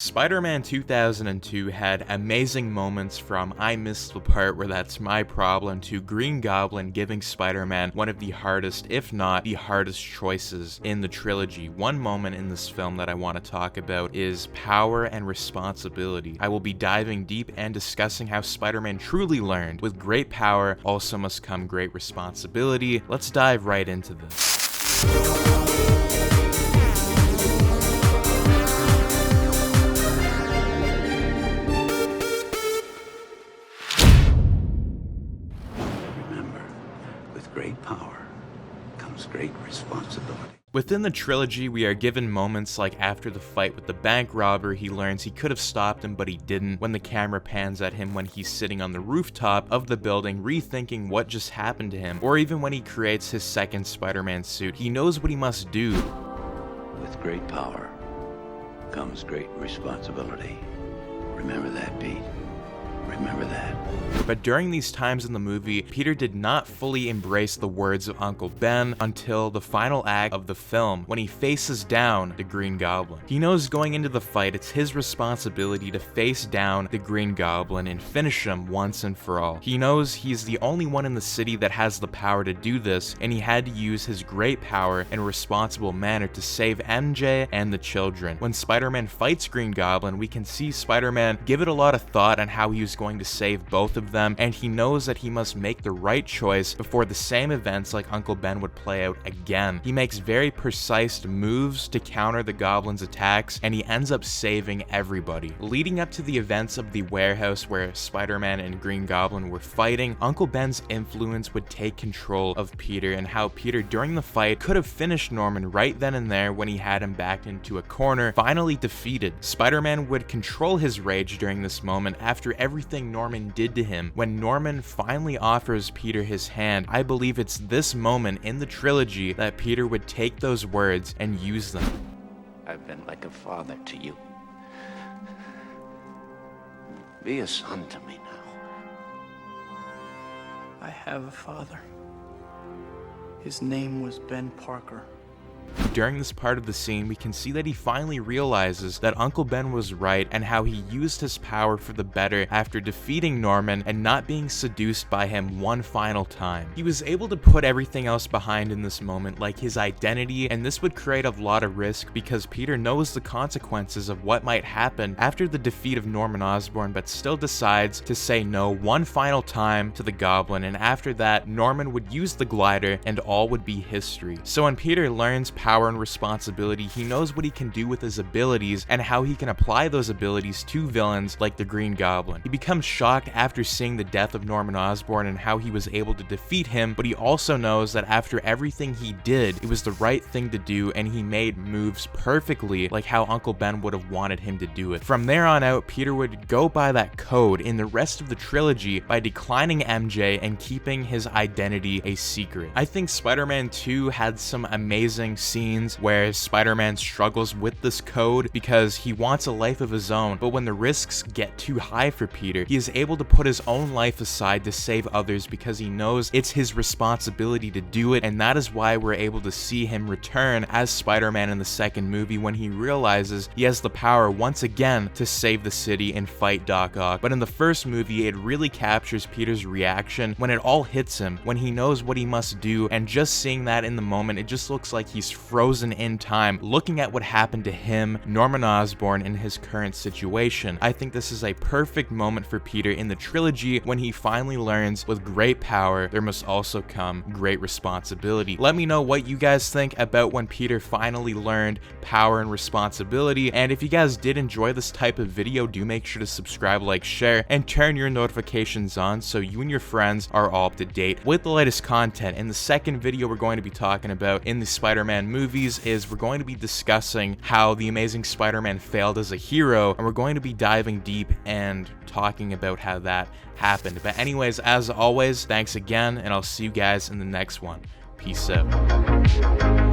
Spider-Man 2002 had amazing moments from I missed the part where that's my problem to Green Goblin giving Spider-Man one of the hardest, if not the hardest choices in the trilogy. One moment in this film that I want to talk about is power and responsibility. I will be diving deep and discussing how Spider-Man truly learned, with great power also must come great responsibility. Let's dive right into this. With great power comes great responsibility. Within the trilogy, we are given moments like after the fight with the bank robber, he learns he could have stopped him but he didn't, when the camera pans at him when he's sitting on the rooftop of the building rethinking what just happened to him, or even when he creates his second Spider-Man suit. He knows what he must do. With great power comes great responsibility. Remember that, Pete. Remember that. But during these times in the movie, Peter did not fully embrace the words of Uncle Ben until the final act of the film, when he faces down the Green Goblin. He knows going into the fight, it's his responsibility to face down the Green Goblin and finish him once and for all. He knows he's the only one in the city that has the power to do this, and he had to use his great power in a responsible manner to save MJ and the children. When Spider-Man fights Green Goblin, we can see Spider-Man give it a lot of thought on how he was going to save both of them, and he knows that he must make the right choice before the same events like Uncle Ben would play out again. He makes very precise moves to counter the Goblin's attacks, and he ends up saving everybody. Leading up to the events of the warehouse where Spider-Man and Green Goblin were fighting, Uncle Ben's influence would take control of Peter, and how Peter during the fight could have finished Norman right then and there when he had him backed into a corner, finally defeated. Spider-Man would control his rage during this moment after everything Norman did to him. When Norman finally offers Peter his hand, I believe it's this moment in the trilogy that Peter would take those words and use them. I've been like a father to you. Be a son to me now. I have a father. His name was Ben Parker. During this part of the scene, we can see that he finally realizes that Uncle Ben was right and how he used his power for the better after defeating Norman and not being seduced by him one final time. He was able to put everything else behind in this moment, like his identity, and this would create a lot of risk because Peter knows the consequences of what might happen after the defeat of Norman Osborn, but still decides to say no one final time to the Goblin, and after that, Norman would use the glider and all would be history. So when Peter learns power and responsibility, he knows what he can do with his abilities and how he can apply those abilities to villains like the Green Goblin. He becomes shocked after seeing the death of Norman Osborn and how he was able to defeat him, but he also knows that after everything he did, it was the right thing to do, and he made moves perfectly like how Uncle Ben would have wanted him to do it. From there on out, Peter would go by that code in the rest of the trilogy by declining MJ and keeping his identity a secret. I think Spider-Man 2 had some amazing scenes where Spider-Man struggles with this code because he wants a life of his own, but when the risks get too high for Peter, he is able to put his own life aside to save others because he knows it's his responsibility to do it, and that is why we're able to see him return as Spider-Man in the second movie when he realizes he has the power once again to save the city and fight Doc Ock. But in the first movie, it really captures Peter's reaction when it all hits him, when he knows what he must do, and just seeing that in the moment, it just looks like he's frozen in time, looking at what happened to him, Norman Osborn, in his current situation. I think this is a perfect moment for Peter in the trilogy when he finally learns with great power, there must also come great responsibility. Let me know what you guys think about when Peter finally learned power and responsibility, and if you guys did enjoy this type of video, do make sure to subscribe, like, share, and turn your notifications on so you and your friends are all up to date with the latest content. In the second video we're going to be talking about in the Spider-Man movies is we're going to be discussing how the Amazing Spider-Man failed as a hero, and we're going to be diving deep and talking about how that happened. But anyways, as always, thanks again, and I'll see you guys in the next one. Peace out.